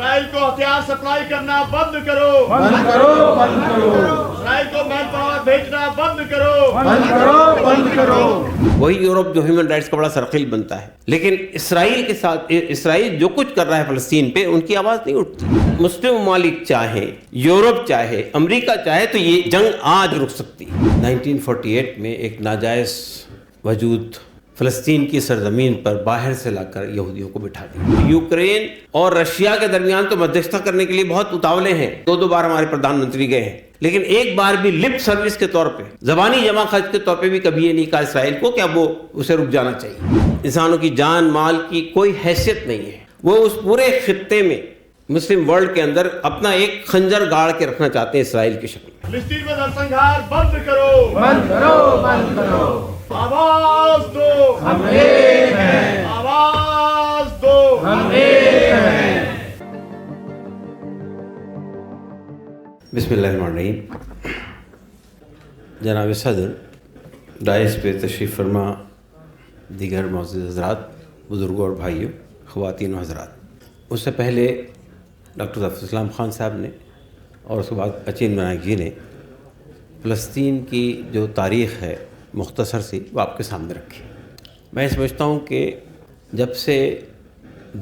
اسرائیل کو ہتھیار سپلائی کرنا بند کرو، بند کرو، بند کرو، اسرائیل کو مین پاور بھیجنا بند کرو، بند کرو، بند کرو۔ وہی یورپ جو ہیومن رائٹس کا بڑا سرخیل بنتا ہے، لیکن اسرائیل کے ساتھ اسرائیل جو کچھ کر رہا ہے فلسطین پہ ان کی آواز نہیں اٹھتی۔ مسلم ممالک چاہیں، یورپ چاہے، امریکہ چاہے تو یہ جنگ آج رک سکتی ہے۔ 1948 میں ایک ناجائز وجود فلسطین کی سرزمین پر باہر سے لا کر یہودیوں کو بٹھا دیا۔ یوکرین اور رشیا کے درمیان تو مدھیستہ کرنے کے لیے بہت اتاولے ہیں، دو بار ہمارے پردھان منتری گئے ہیں، لیکن ایک بار بھی لپ سروس کے طور پہ، زبانی جمع خرچ کے طور پہ بھی کبھی یہ نہیں کہا اسرائیل کو کہ اب وہ اسے رک جانا چاہیے۔ انسانوں کی جان مال کی کوئی حیثیت نہیں ہے، وہ اس پورے خطے میں مسلم ورلڈ کے اندر اپنا ایک خنجر گاڑ کے رکھنا چاہتے ہیں اسرائیل کی شکل میں۔ فلسطین میں نرسنگھار بند کرو، بند کرو، بند کرو۔ آواز دو، ہم ایک ہیں، آواز دو، ہم ایک ہیں۔ بسم اللہ الرحمن الرحیم۔ جناب صدر، ڈائس پہ تشریف فرما دیگر معزز حضرات، بزرگوں اور بھائیوں، خواتین و حضرات، اس سے پہلے ڈاکٹر ظفر اسلام خان صاحب نے اور اس کے بعد اچین نائک جی نے فلسطین کی جو تاریخ ہے مختصر سی وہ آپ کے سامنے رکھی۔ میں سمجھتا ہوں کہ جب سے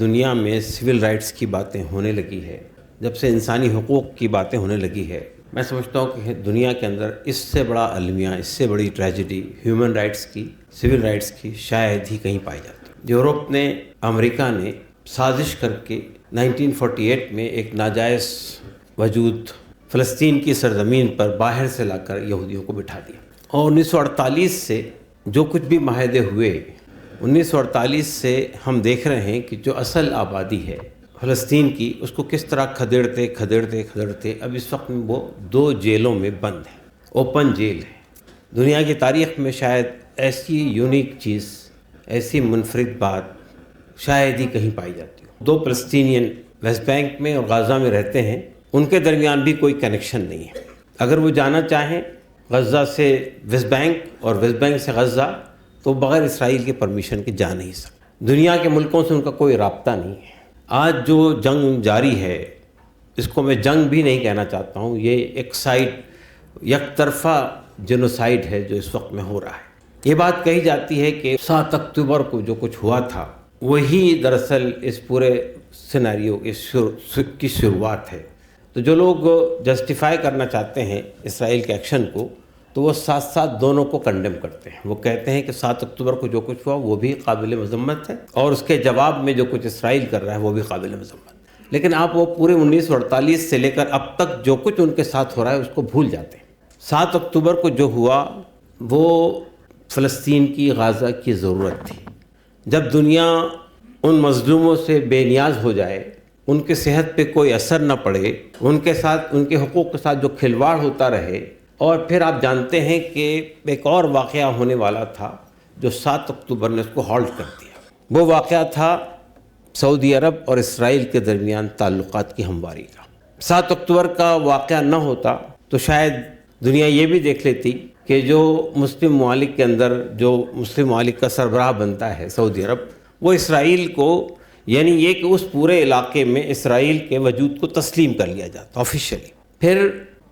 دنیا میں سول رائٹس کی باتیں ہونے لگی ہے، جب سے انسانی حقوق کی باتیں ہونے لگی ہے، میں سمجھتا ہوں کہ دنیا کے اندر اس سے بڑا المیہ، اس سے بڑی ٹریجڈی ہیومن رائٹس کی، سول رائٹس کی شاید ہی کہیں پائی جاتی ہے۔ یورپ نے، امریکہ نے سازش کر کے 1948 میں ایک ناجائز وجود فلسطین کی سرزمین پر باہر سے لا کر یہودیوں کو بٹھا دیا، اور 1948 سے جو کچھ بھی معاہدے ہوئے، 1948 سے ہم دیکھ رہے ہیں کہ جو اصل آبادی ہے فلسطین کی، اس کو کس طرح کھدیڑتے اب اس وقت میں وہ 2 جیلوں میں بند ہے، اوپن جیل ہے۔ دنیا کی تاریخ میں شاید ایسی یونیک چیز، ایسی منفرد بات شاید ہی کہیں پائی جاتی ہو۔ 2 فلسطینین ویسٹ بینک میں اور غزہ میں رہتے ہیں، ان کے درمیان بھی کوئی کنیکشن نہیں ہے۔ اگر وہ جانا چاہیں غزہ سے ویسٹ بینک اور ویسٹ بینک سے غزہ، تو بغیر اسرائیل کے پرمیشن کے جا نہیں سکتے۔ دنیا کے ملکوں سے ان کا کوئی رابطہ نہیں ہے۔ آج جو جنگ جاری ہے، اس کو میں جنگ بھی نہیں کہنا چاہتا ہوں، یہ ایک یک طرفہ جنوسائیڈ ہے جو اس وقت میں ہو رہا ہے۔ یہ بات کہی جاتی ہے کہ 7 اکتوبر کو جو کچھ ہوا تھا وہی دراصل اس پورے سیناریو کی شروعات ہے۔ تو جو لوگ جسٹیفائی کرنا چاہتے ہیں اسرائیل کے ایکشن کو، تو وہ ساتھ ساتھ دونوں کو کنڈیم کرتے ہیں۔ وہ کہتے ہیں کہ 7 اکتوبر کو جو کچھ ہوا وہ بھی قابل مذمت ہے، اور اس کے جواب میں جو کچھ اسرائیل کر رہا ہے وہ بھی قابل مذمت۔ لیکن آپ وہ پورے 1948 سے لے کر اب تک جو کچھ ان کے ساتھ ہو رہا ہے اس کو بھول جاتے ہیں۔ 7 اکتوبر کو جو ہوا وہ فلسطین کی، غزہ کی ضرورت تھی۔ جب دنیا ان مظلوموں سے بے نیاز ہو جائے، ان کے صحت پہ کوئی اثر نہ پڑے، ان کے ساتھ، ان کے حقوق کے ساتھ جو کھلواڑ ہوتا رہے، اور پھر آپ جانتے ہیں کہ ایک اور واقعہ ہونے والا تھا جو 7 اکتوبر نے اس کو ہالٹ کر دیا۔ وہ واقعہ تھا سعودی عرب اور اسرائیل کے درمیان تعلقات کی ہمواری کا۔ 7 اکتوبر کا واقعہ نہ ہوتا تو شاید دنیا یہ بھی دیکھ لیتی کہ جو مسلم ممالک کے اندر جو مسلم ممالک کا سربراہ بنتا ہے سعودی عرب، وہ اسرائیل کو، یعنی یہ کہ اس پورے علاقے میں اسرائیل کے وجود کو تسلیم کر لیا جاتا آفیشیلی۔ پھر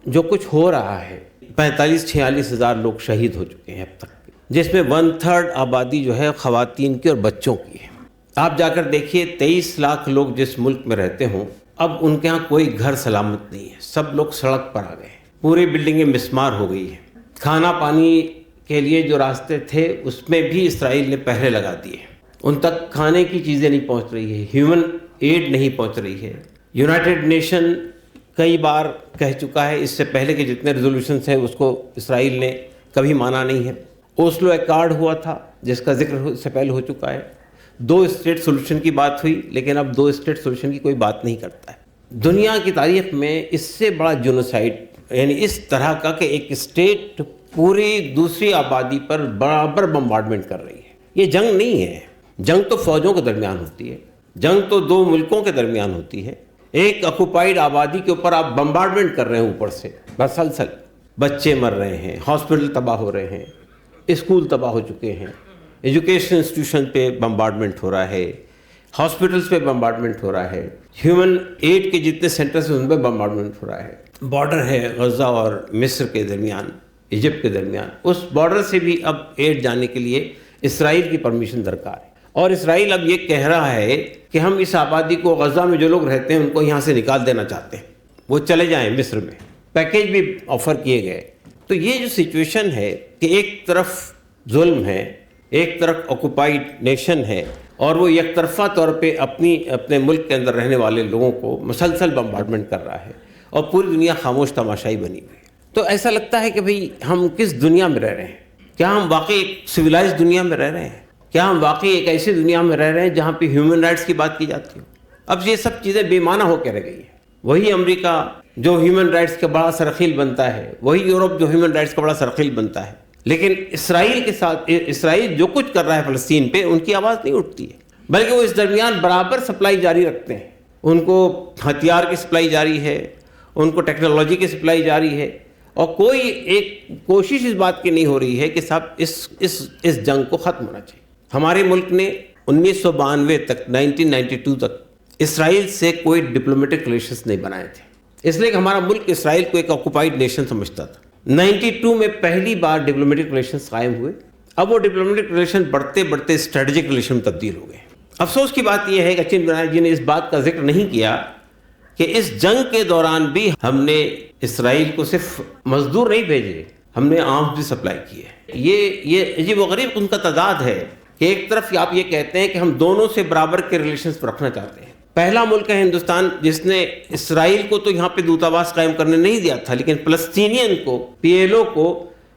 جو کچھ ہو رہا ہے، 45-46 ہزار لوگ شہید ہو چکے ہیں اب تک، جس میں 1/3 آبادی جو ہے خواتین کی اور بچوں کی ہے۔ آپ جا کر دیکھیے 23 لاکھ لوگ جس ملک میں رہتے ہوں، اب ان کے ہاں کوئی گھر سلامت نہیں ہے، سب لوگ سڑک پر آ گئے ہیں، پوری بلڈنگیں مسمار ہو گئی ہیں۔ کھانا پانی کے لیے جو راستے تھے اس میں بھی اسرائیل نے پہرے لگا دیے، ان تک کھانے کی چیزیں نہیں پہنچ رہی ہے، ہیومن ایڈ نہیں پہنچ رہی ہے۔ یونائٹڈ نیشن کئی بار کہہ چکا ہے، اس سے پہلے کے جتنے ریزولوشنس ہیں اس کو اسرائیل نے کبھی مانا نہیں ہے۔ اوسلو ایکارڈ ہوا تھا جس کا ذکر اس سے پہلے ہو چکا ہے، 2 اسٹیٹ سولوشن کی بات ہوئی، لیکن اب 2 اسٹیٹ سولوشن کی کوئی بات نہیں کرتا ہے۔ دنیا کی تاریخ میں اس سے بڑا جینوسائیڈ، یعنی اس طرح کا کہ ایک اسٹیٹ پوری دوسری آبادی پر برابر بمبارڈمنٹ کر رہی ہے، یہ جنگ نہیں ہے۔ جنگ تو فوجوں کے درمیان ہوتی ہے، جنگ تو 2 ملکوں کے درمیان ہوتی ہے۔ ایک آکوپائڈ آبادی کے اوپر آپ بمبارڈمنٹ کر رہے ہیں اوپر سے مسلسل، بچے مر رہے ہیں، ہاسپٹل تباہ ہو رہے ہیں، اسکول تباہ ہو چکے ہیں، ایجوکیشن انسٹیٹیوشن پہ بمبارڈمنٹ ہو رہا ہے، ہاسپٹلس پہ بمبارڈمنٹ ہو رہا ہے, ہیومن ایڈ کے جتنے سینٹرز ہیں ان پہ بمبارڈمنٹ ہو رہا ہے. بارڈر ہے غزہ اور مصر کے درمیان, ایجپٹ کے درمیان, اس بارڈر سے بھی اب ایڈ جانے کے لیے اسرائیل کی پرمیشن درکار ہے. اور اسرائیل اب یہ کہہ رہا ہے کہ ہم اس آبادی کو, غزہ میں جو لوگ رہتے ہیں ان کو یہاں سے نکال دینا چاہتے ہیں, وہ چلے جائیں مصر میں. پیکیج بھی آفر کیے گئے. تو یہ جو سچویشن ہے کہ ایک طرف ظلم ہے, ایک طرف آکوپائیڈ نیشن ہے, اور وہ یک طرفہ طور پہ اپنے ملک کے اندر رہنے والے لوگوں کو مسلسل بمبارڈمنٹ کر رہا ہے, اور پوری دنیا خاموش تماشائی بنی ہوئی ہے. تو ایسا لگتا ہے کہ بھئی ہم کس دنیا میں رہ رہے ہیں؟ کیا ہم واقعی ایک سویلائز دنیا میں رہ رہے ہیں؟ کیا ہم واقعی ایک ایسی دنیا میں رہ رہے ہیں جہاں پہ ہیومن رائٹس کی بات کی جاتی ہو؟ اب یہ سب چیزیں بے معنی ہو کے رہ گئی ہیں. وہی امریکہ جو ہیومن رائٹس کا بڑا سرخیل بنتا ہے, وہی یورپ جو ہیومن رائٹس کا بڑا سرخیل بنتا ہے, لیکن اسرائیل کے ساتھ, اسرائیل جو کچھ کر رہا ہے فلسطین پہ, ان کی آواز نہیں اٹھتی ہے, بلکہ وہ اس درمیان برابر سپلائی جاری رکھتے ہیں. ان کو ہتھیار کی سپلائی جاری ہے, ان کو ٹیکنالوجی کی سپلائی جاری ہے, اور کوئی ایک کوشش اس بات کی نہیں ہو رہی ہے کہ صاحب اس جنگ کو ختم ہونا چاہیے. ہمارے ملک نے 1992 تک 1992 تک اسرائیل سے کوئی ڈپلومیٹک ریلیشنز نہیں بنائے تھے, اس لیے کہ ہمارا ملک اسرائیل کو ایک آکوپائیڈ نیشن سمجھتا تھا. 92 میں پہلی بار ڈپلومیٹک ریلیشنز قائم ہوئے. اب وہ ڈپلومیٹک ریلیشن بڑھتے بڑھتے اسٹریٹجک ریلیشن میں تبدیل ہو گئے. افسوس کی بات یہ ہے کہ اچین بنارڈ جی نے اس بات کا ذکر نہیں کیا کہ اس جنگ کے دوران بھی ہم نے اسرائیل کو صرف مزدور نہیں بھیجے, ہم نے آرمز بھی سپلائی کیے. یہ عجیب و غریب ان کا تضاد ہے کہ ایک طرف آپ یہ کہتے ہیں کہ ہم دونوں سے برابر کے ریلیشنز پر رکھنا چاہتے ہیں. پہلا ملک ہے ہندوستان جس نے اسرائیل کو تو یہاں پہ دودھاواس قائم کرنے نہیں دیا تھا, لیکن فلسطینین کو, PLO کو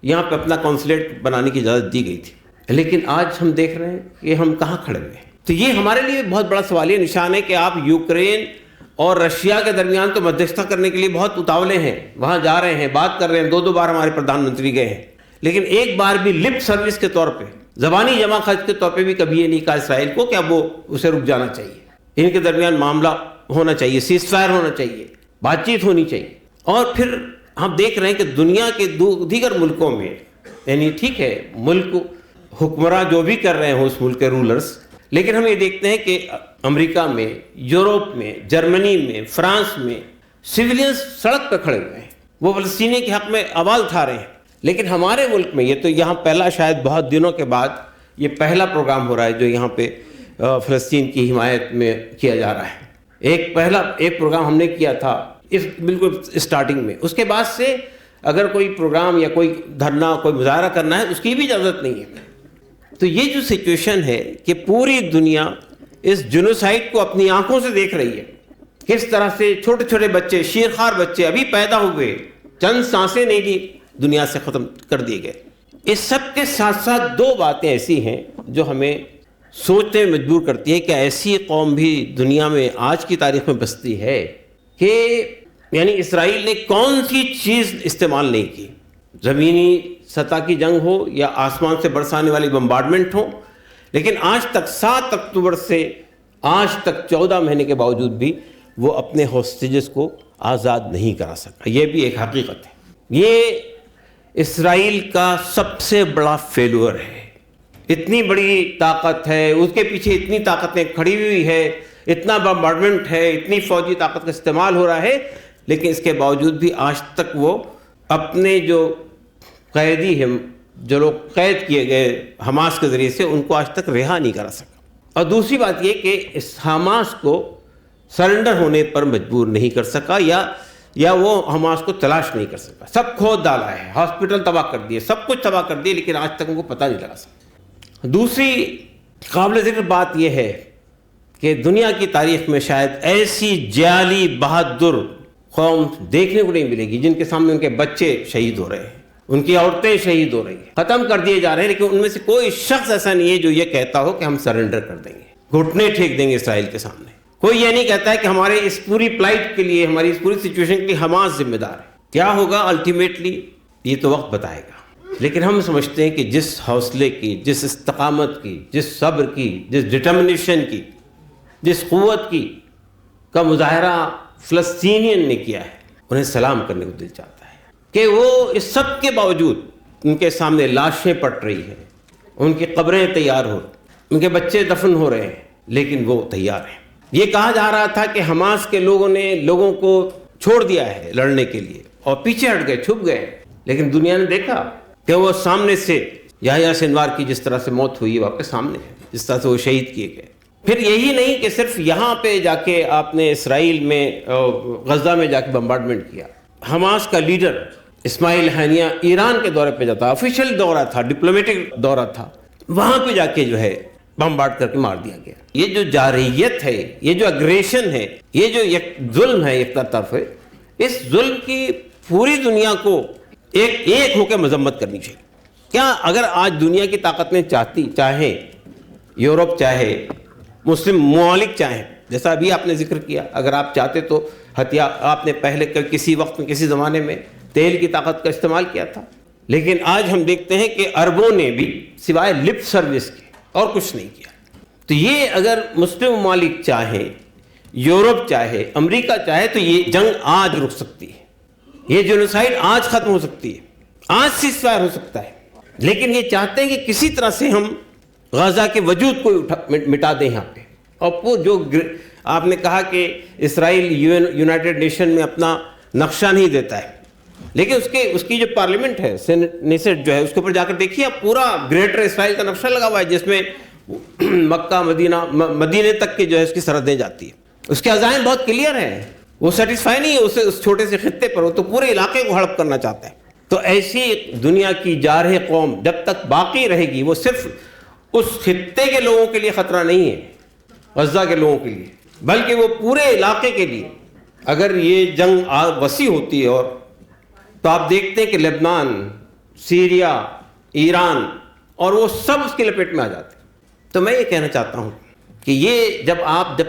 یہاں پہ اپنا کونسلیٹ بنانے کی اجازت دی گئی تھی. لیکن آج ہم دیکھ رہے ہیں کہ ہم کہاں کھڑے ہوئے ہیں. تو یہ ہمارے لیے بہت بڑا سوالیہ نشان ہے کہ آپ یوکرین اور رشیا کے درمیان تو مدھیستہ کرنے کے لیے بہت اتاولے ہیں, وہاں جا رہے ہیں, بات کر رہے ہیں, 2 بار ہمارے پردھان منتری گئے ہیں, لیکن ایک بار بھی لپ سروس کے طور پہ, زبانی جمع خرچ کے طور پہ بھی کبھی یہ نہیں کہا اسرائیل کو کہ اب وہ اسے رک جانا چاہیے, ان کے درمیان معاملہ ہونا چاہیے, سیز فائر ہونا چاہیے, بات چیت ہونی چاہیے. اور پھر ہم دیکھ رہے ہیں کہ دنیا کے دیگر ملکوں میں, یعنی ٹھیک ہے ملک حکمراں جو بھی کر رہے ہیں اس ملک کے رولرز, لیکن ہم یہ دیکھتے ہیں کہ امریکہ میں, یورپ میں, جرمنی میں, فرانس میں سویلینز سڑک پہ کھڑے ہوئے ہیں, وہ فلسطینی کے حق میں آواز اٹھا رہے ہیں. لیکن ہمارے ملک میں یہ تو یہاں پہلا, شاید بہت دنوں کے بعد یہ پہلا پروگرام ہو رہا ہے جو یہاں پہ فلسطین کی حمایت میں کیا جا رہا ہے. ایک پروگرام ہم نے کیا تھا اس بالکل اسٹارٹنگ میں, اس کے بعد سے اگر کوئی پروگرام یا کوئی دھرنا, کوئی مظاہرہ کرنا ہے اس کی بھی اجازت نہیں ہے. تو یہ جو سچویشن ہے کہ پوری دنیا اس جنوسائیڈ کو اپنی آنکھوں سے دیکھ رہی ہے, کس طرح سے چھوٹے چھوٹے بچے, شیرخوار بچے ابھی پیدا ہوئے, چند سانسیں نہیں لی, دنیا سے ختم کر دیے گئے. اس سب کے ساتھ ساتھ 2 باتیں ایسی ہیں جو ہمیں سوچنے میں مجبور کرتی ہے کہ ایسی قوم بھی دنیا میں آج کی تاریخ میں بستی ہے کہ یعنی اسرائیل نے کون سی چیز استعمال نہیں کی, زمینی سطح کی جنگ ہو یا آسمان سے برسانے والی بمبارڈمنٹ ہو, لیکن آج تک 7 اکتوبر سے آج تک 14 مہینے کے باوجود بھی وہ اپنے ہوسٹیجز کو آزاد نہیں کرا سکا. یہ بھی ایک حقیقت ہے. یہ اسرائیل کا سب سے بڑا فیلور ہے. اتنی بڑی طاقت ہے, اس کے پیچھے اتنی طاقتیں کھڑی ہوئی ہے, اتنا بمبارڈمنٹ ہے, اتنی فوجی طاقت کا استعمال ہو رہا ہے, لیکن اس کے باوجود بھی آج تک وہ اپنے جو قیدی ہیں, جو لوگ قید کیے گئے حماس کے ذریعے سے, ان کو آج تک رہا نہیں کرا سکا. اور دوسری بات یہ کہ اس حماس کو سرنڈر ہونے پر مجبور نہیں کر سکا یا وہ حماس کو تلاش نہیں کر سکا. سب کھود ڈالا ہے, ہاسپٹل تباہ کر دیے, سب کچھ تباہ کر دیے, لیکن آج تک ان کو پتہ نہیں لگا سکا. دوسری قابل ذکر بات یہ ہے کہ دنیا کی تاریخ میں شاید ایسی جعلی بہادر قوم دیکھنے کو نہیں ملے گی جن کے سامنے ان کے بچے شہید ہو رہے ہیں, ان کی عورتیں شہید ہو رہی ہیں, ختم کر دیے جا رہے ہیں, لیکن ان میں سے کوئی شخص ایسا نہیں ہے جو یہ کہتا ہو کہ ہم سرنڈر کر دیں گے, گھٹنے ٹھیک دیں گے اسرائیل کے سامنے. کوئی یہ نہیں کہتا ہے کہ ہمارے اس پوری پلائٹ کے لیے, ہماری اس پوری سچویشن کے لیے حماس ذمہ دار ہے. کیا ہوگا الٹیمیٹلی یہ تو وقت بتائے گا, لیکن ہم سمجھتے ہیں کہ جس حوصلے کی, جس استقامت کی, جس صبر کی, جس ڈٹرمنیشن کی, جس قوت کی کا مظاہرہ فلسطینین نے کیا ہے, انہیں سلام کرنے کو دل چاہتا ہے کہ وہ اس سب کے باوجود ان کے سامنے لاشیں پٹ رہی ہیں, ان کی قبریں تیار ہو, ان کے بچے دفن ہو رہے ہیں, لیکن وہ تیار ہیں. یہ کہا جا رہا تھا کہ حماس کے لوگوں نے لوگوں کو چھوڑ دیا ہے لڑنے کے لیے اور پیچھے ہٹ گئے, چھپ گئے, لیکن دنیا نے دیکھا کہ وہ سامنے سے یحییٰ سنوار کی جس طرح سے موت ہوئی وہ آپ کے سامنے ہے, جس طرح سے وہ شہید کیے گئے. پھر یہی نہیں کہ صرف یہاں پہ جا کے آپ نے اسرائیل میں غزہ میں جا کے بمبارڈمنٹ کیا. حماس کا لیڈر اسماعیل ہانیہ ایران کے دورے پہ جاتا, آفیشیل دورہ تھا, ڈپلومیٹک دورہ تھا, وہاں پہ جا کے جو ہے بمبارڈ کر کے مار دیا گیا. یہ جو جارحیت ہے, یہ جو اگریشن ہے, یہ جو ظلم ہے ایک طرف ہے, اس ظلم کی پوری دنیا کو ایک ہو کے مذمت کرنی چاہیے. کیا اگر آج دنیا کی طاقتیں چاہیں, یورپ چاہے, مسلم ممالک چاہیں, جیسا ابھی آپ نے ذکر کیا, اگر آپ چاہتے تو آپ نے پہلے کسی وقت میں کسی زمانے میں تیل کی طاقت کا استعمال کیا تھا, لیکن آج ہم دیکھتے ہیں کہ عربوں نے بھی سوائے لپ سروس کے اور کچھ نہیں کیا. تو یہ اگر مسلم ممالک چاہیں, یورپ چاہے, امریکہ چاہے, تو یہ جنگ آج رک سکتی ہے, یہ جینوسائیڈ آج ختم ہو سکتی ہے, آج سیز فائر ہو سکتا ہے. لیکن یہ چاہتے ہیں کہ کسی طرح سے ہم غزہ کے وجود کو مٹا دیں یہاں پہ. اور وہ جو آپ نے کہا کہ اسرائیل یونائٹڈ نیشن میں اپنا نقشہ نہیں دیتا ہے, لیکن اس کی جو پارلیمنٹ ہے, نیسٹ جو ہے, اس کے اوپر جا کر دیکھیے, پورا گریٹر اسرائیل کا نقشہ لگا ہوا ہے, جس میں مکہ مدینے تک کے جو ہے اس کی سرحدیں جاتی ہیں. اس کے عزائم بہت کلیئر ہیں, وہ سیٹسفائی نہیں ہے اس چھوٹے سے خطے پر, وہ تو پورے علاقے کو ہڑپ کرنا چاہتا ہے. تو ایسی دنیا کی جارح قوم جب تک باقی رہے گی, وہ صرف اس خطے کے لوگوں کے لیے خطرہ نہیں ہے, غزہ کے لوگوں کے لیے, بلکہ وہ پورے علاقے کے لیے. اگر یہ جنگ وسیع ہوتی ہے اور تو آپ دیکھتے ہیں کہ لبنان, سیریا, ایران اور وہ سب اس کی لپیٹ میں آ جاتے ہیں. تو میں یہ کہنا چاہتا ہوں کہ یہ جب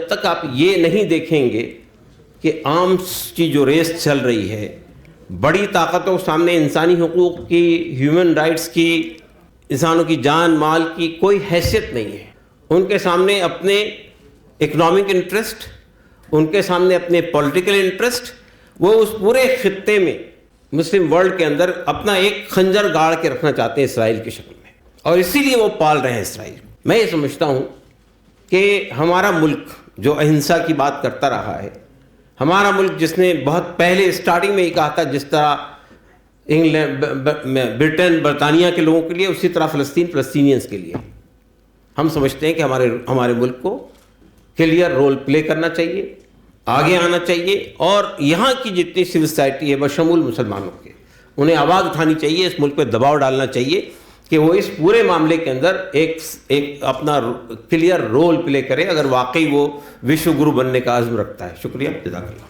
تک آپ یہ نہیں دیکھیں گے کہ آرمز کی جو ریس چل رہی ہے, بڑی طاقتوں کے سامنے انسانی حقوق کی, ہیومن رائٹس کی, انسانوں کی جان مال کی کوئی حیثیت نہیں ہے. ان کے سامنے اپنے اکنامک انٹرسٹ, ان کے سامنے اپنے پولیٹیکل انٹرسٹ, وہ اس پورے خطے میں مسلم ورلڈ کے اندر اپنا ایک خنجر گاڑ کے رکھنا چاہتے ہیں اسرائیل کی شکل میں, اور اسی لیے وہ پال رہے ہیں اسرائیل. میں یہ سمجھتا ہوں کہ ہمارا ملک جو اہنسا کی بات کرتا رہا ہے, ہمارا ملک جس نے بہت پہلے اسٹارٹنگ میں یہ کہا تھا, جس طرح انگلینڈ, برطانیہ, برطانیہ کے لوگوں کے لیے, اسی طرح فلسطینینز کے لیے, ہم سمجھتے ہیں کہ ہمارے ملک کو کلیئر رول پلے کرنا چاہیے, آگے آنا چاہیے, اور یہاں کی جتنی سول سوسائٹی ہے بشمول مسلمانوں کے, انہیں آواز اٹھانی چاہیے, اس ملک پہ دباؤ ڈالنا چاہیے کہ وہ اس پورے معاملے کے اندر ایک اپنا کلیئر رول پلے کرے, اگر واقعی وہ وشو گرو بننے کا عزم رکھتا ہے. شکریہ, جزاک اللہ.